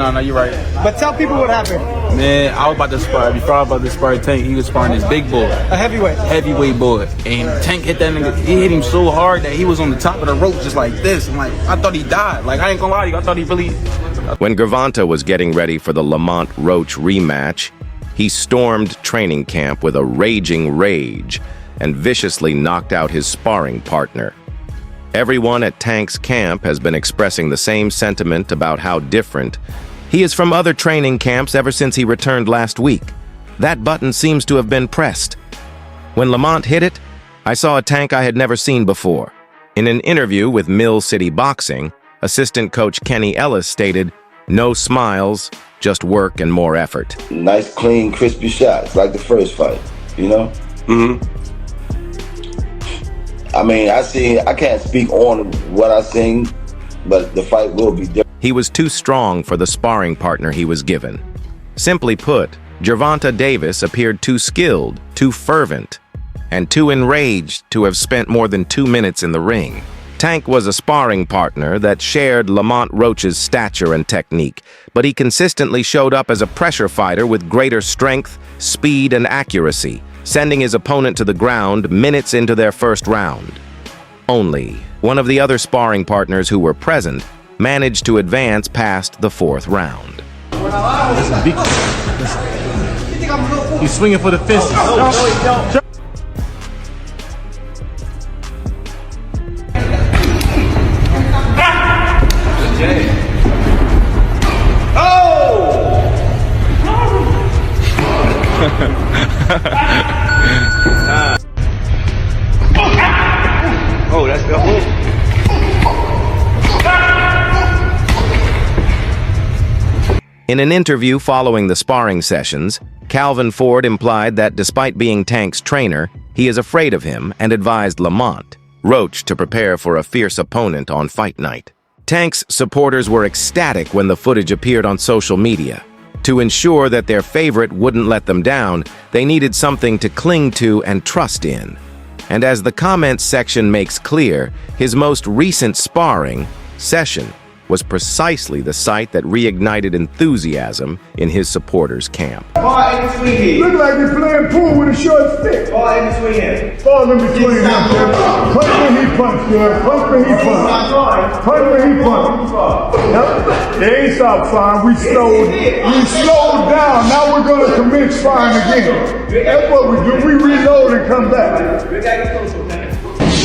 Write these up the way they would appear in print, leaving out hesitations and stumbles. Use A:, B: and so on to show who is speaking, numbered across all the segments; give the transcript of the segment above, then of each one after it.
A: No, you're right.
B: But tell people what happened.
A: Man, I was about to spar. Before I was about to spar Tank, he was sparring this big boy.
B: A heavyweight.
A: Heavyweight boy. And Tank hit that nigga. He hit him so hard that he was on the top of the rope just like this. And like, I thought he died. Like, I ain't gonna lie to you. I thought he really...
C: When Gervonta was getting ready for the Lamont Roach rematch, he stormed training camp with a raging rage and viciously knocked out his sparring partner. Everyone at Tank's camp has been expressing the same sentiment about how different he is from other training camps ever since he returned last week. That button seems to have been pressed. When Lamont hit it, I saw a Tank I had never seen before. In an interview with Mill City Boxing, assistant coach Kenny Ellis stated, "No smiles, just work and more effort."
D: Nice, clean, crispy shots, like the first fight, you know? I mean, I can't speak on what I seen, but the fight will be different.
C: He was too strong for the sparring partner he was given. Simply put, Gervonta Davis appeared too skilled, too fervent, and too enraged to have spent more than 2 minutes in the ring. Tank was a sparring partner that shared Lamont Roach's stature and technique, but he consistently showed up as a pressure fighter with greater strength, speed, and accuracy, sending his opponent to the ground minutes into their first round. Only one of the other sparring partners who were present managed to advance past the 4th round.
E: He's swinging for the fences.
A: Oh, that's the hook.
C: In an interview following the sparring sessions, Calvin Ford implied that despite being Tank's trainer, he is afraid of him and advised Lamont Roach to prepare for a fierce opponent on fight night. Tank's supporters were ecstatic when the footage appeared on social media. To ensure that their favorite wouldn't let them down, they needed something to cling to and trust in. And as the comments section makes clear, his most recent sparring session was precisely the site that reignited enthusiasm in his supporters' camp.
F: Ball in between here.
G: Look like you're playing pool with a short stick.
F: Ball in between here.
G: Ball in between him. Punch when he punch, girl. Punch when he punch. Punch when he punch. Yep. They ain't stop firing. We slowed down. Now we're gonna commence firing again. That's what we do. We reload and come back.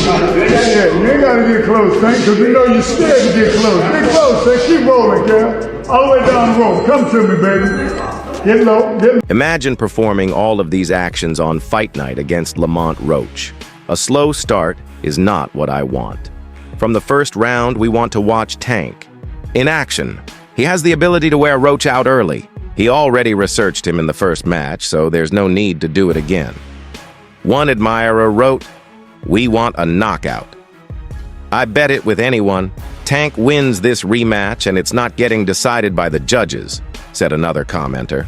G: Yeah, you ain't gotta get close, Tank, because we know you're scared to get close. Get close, Tank. Keep rolling, girl. All the way down the road. Come to me, baby. Get low. Get low.
C: Imagine performing all of these actions on fight night against Lamont Roach. A slow start is not what I want. From the first round, we want to watch Tank in action. He has the ability to wear Roach out early. He already researched him in the first match, so there's no need to do it again. One admirer wrote, "We want a knockout." I bet it with anyone. Tank wins this rematch and it's not getting decided by the judges, said another commenter.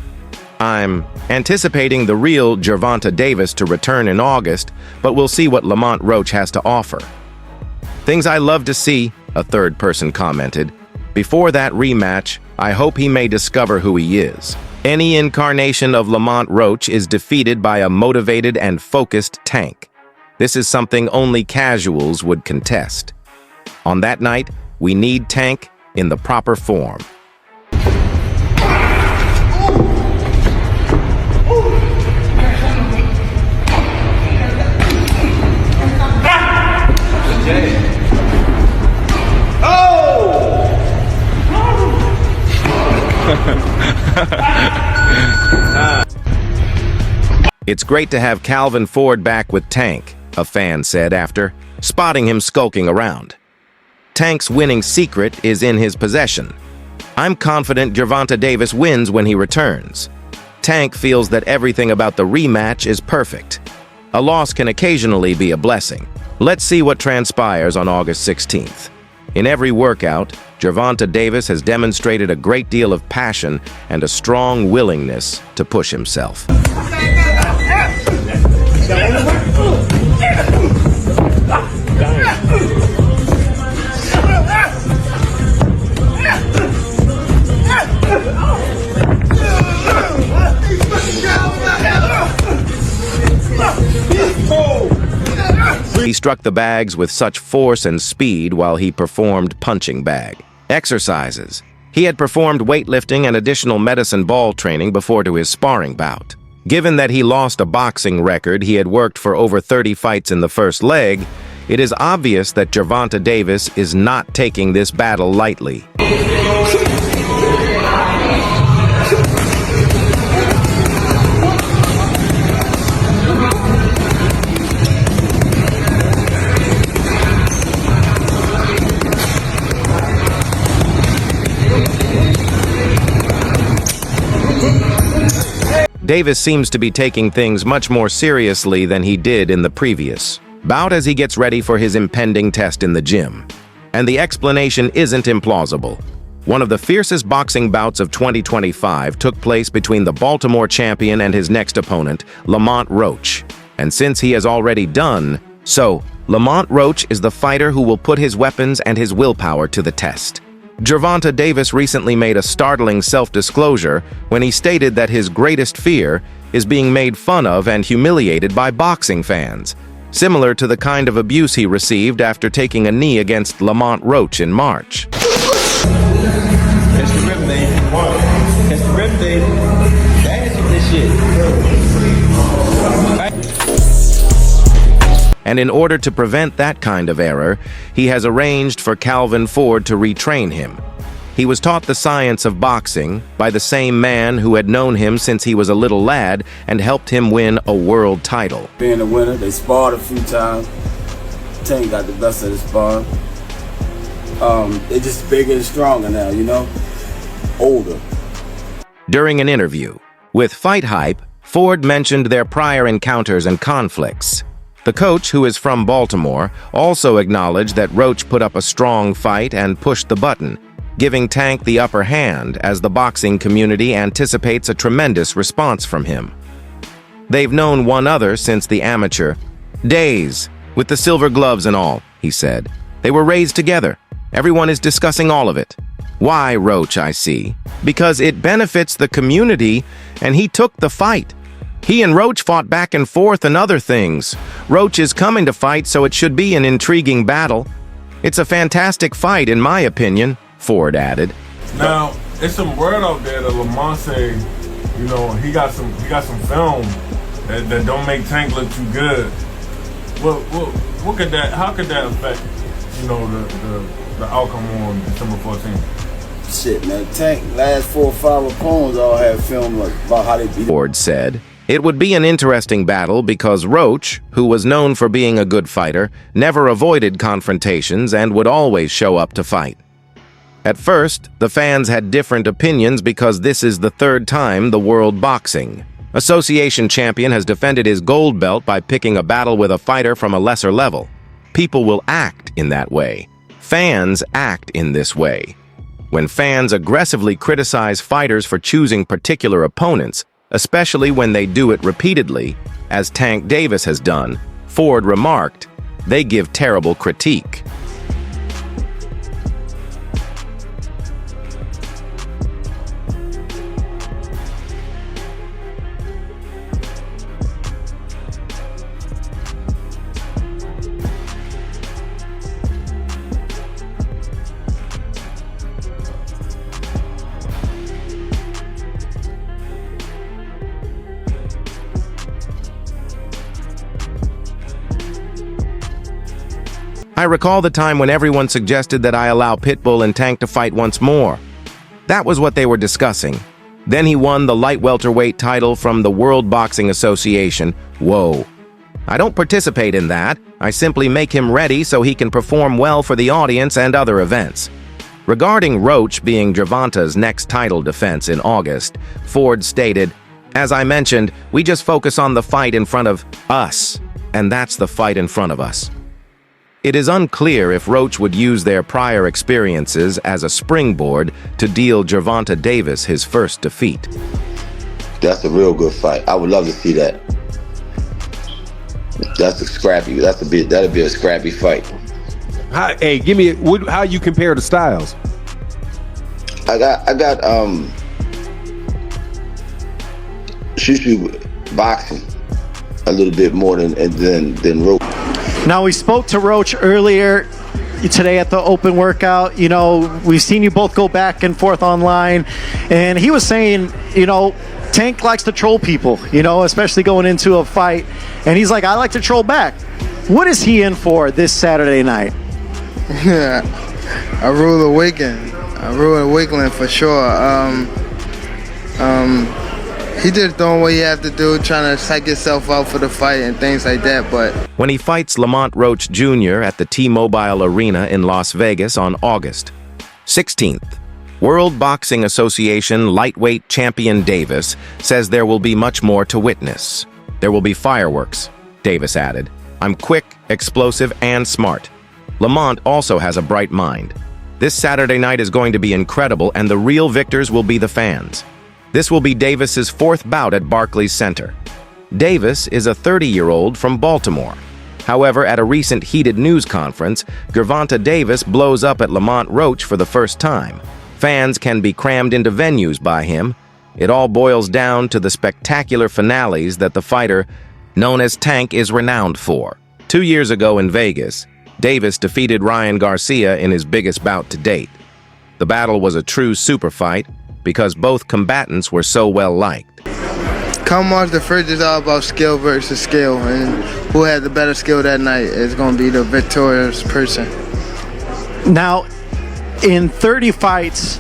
C: I'm anticipating the real Gervonta Davis to return in August, but we'll see what Lamont Roach has to offer. Things I love to see, a third person commented. Before that rematch, I hope he may discover who he is. Any incarnation of Lamont Roach is defeated by a motivated and focused Tank. This is something only casuals would contest. On that night, we need Tank in the proper form. It's great to have Calvin Ford back with Tank, a fan said after spotting him skulking around. Tank's winning secret is in his possession. I'm confident Gervonta Davis wins when he returns. Tank feels that everything about the rematch is perfect. A loss can occasionally be a blessing. Let's see what transpires on August 16th. In every workout, Gervonta Davis has demonstrated a great deal of passion and a strong willingness to push himself. He struck the bags with such force and speed while he performed punching bag exercises. He had performed weightlifting and additional medicine ball training before to his sparring bout. Given that he lost a boxing record, he had worked for over 30 fights in the first leg, it is obvious that Gervonta Davis is not taking this battle lightly. Davis seems to be taking things much more seriously than he did in the previous bout as he gets ready for his impending test in the gym. And the explanation isn't implausible. One of the fiercest boxing bouts of 2025 took place between the Baltimore champion and his next opponent, Lamont Roach. And since he has already done so, Lamont Roach is the fighter who will put his weapons and his willpower to the test. Gervonta Davis recently made a startling self-disclosure when he stated that his greatest fear is being made fun of and humiliated by boxing fans, similar to the kind of abuse he received after taking a knee against Lamont Roach in March.
A: Catch the rip, baby. Catch the rip, baby. Dance with this shit.
C: And in order to prevent that kind of error, he has arranged for Calvin Ford to retrain him. He was taught the science of boxing by the same man who had known him since he was a little lad and helped him win a world title.
B: Being a winner, they sparred a few times. Tank got the best of the spar. They're just bigger and stronger now, you know? Older.
C: During an interview with Fight Hype, Ford mentioned their prior encounters and conflicts. The coach, who is from Baltimore, also acknowledged that Roach put up a strong fight and pushed the button, giving Tank the upper hand as the boxing community anticipates a tremendous response from him. They've known one other since the amateur days, with the silver gloves and all, he said. They were raised together. Everyone is discussing all of it. Why, Roach, I see. Because it benefits the community, and he took the fight. He and Roach fought back and forth and other things. Roach is coming to fight, so it should be an intriguing battle. It's a fantastic fight, in my opinion, Ford added.
H: Now, it's some word out there that Lamont say, you know, he got some film that don't make Tank look too good. What could that? How could that affect, you know, the outcome on December 14th?
B: Shit, man. Tank, last 4 or 5 opponents all had film about how they beat
C: Ford said. It would be an interesting battle because Roach, who was known for being a good fighter, never avoided confrontations and would always show up to fight. At first, the fans had different opinions because this is the 3rd time the World Boxing Association champion has defended his gold belt by picking a battle with a fighter from a lesser level. People will act in that way. Fans act in this way. When fans aggressively criticize fighters for choosing particular opponents, especially when they do it repeatedly, as Tank Davis has done, Ford remarked, they give terrible critique. I recall the time when everyone suggested that I allow Pitbull and Tank to fight once more. That was what they were discussing. Then he won the light welterweight title from the World Boxing Association. Whoa. I don't participate in that. I simply make him ready so he can perform well for the audience and other events. Regarding Roach being Gervonta's next title defense in August, Ford stated, as I mentioned, we just focus on the fight in front of us, and that's the fight in front of us. It is unclear if Roach would use their prior experiences as a springboard to deal Gervonta Davis his first defeat.
D: That's a real good fight. I would love to see that. That'd be a scrappy fight.
I: Hey, give me how you compare the styles.
D: I got Shushu boxing a little bit more than Roach.
J: Now, we spoke to Roach earlier today at the open workout. You know, we've seen you both go back and forth online, and he was saying, you know, Tank likes to troll people, you know, especially going into a fight, and he's like, I like to troll back. What is he in for this Saturday night?
K: I rule the weekend. I rule the weekend for sure. He just doing what he have to do, trying to psych himself out for the fight and things like that. But
C: when he fights Lamont Roach Jr. at the T-Mobile Arena in Las Vegas on August 16th, World Boxing Association lightweight champion Davis says there will be much more to witness. There will be fireworks, Davis added. I'm quick, explosive, and smart. Lamont also has a bright mind. This Saturday night is going to be incredible, and the real victors will be the fans. This will be Davis's 4th bout at Barclays Center. Davis is a 30-year-old from Baltimore. However, at a recent heated news conference, Gervonta Davis blows up at Lamont Roach for the first time. Fans can be crammed into venues by him. It all boils down to the spectacular finales that the fighter, known as Tank, is renowned for. 2 years ago in Vegas, Davis defeated Ryan Garcia in his biggest bout to date. The battle was a true super fight because both combatants were so well liked.
K: come off the fridge is all about skill versus skill, and who had the better skill that night is going to be the victorious person.
J: Now, in 30 fights,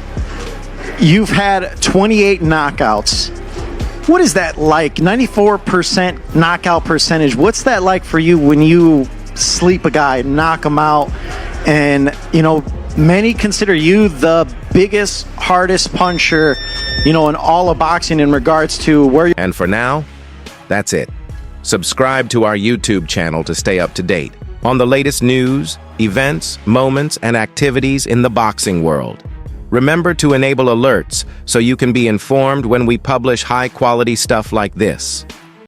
J: you've had 28 knockouts. What is that like? 94% knockout percentage. What's that like for you when you sleep a guy, knock him out, and, you know, many consider you the biggest, hardest puncher, you know, in all of boxing in regards to where you...
C: And for now, that's it. Subscribe to our YouTube channel to stay up to date on the latest news, events, moments, and activities in the boxing world. Remember to enable alerts so you can be informed when we publish high-quality stuff like this.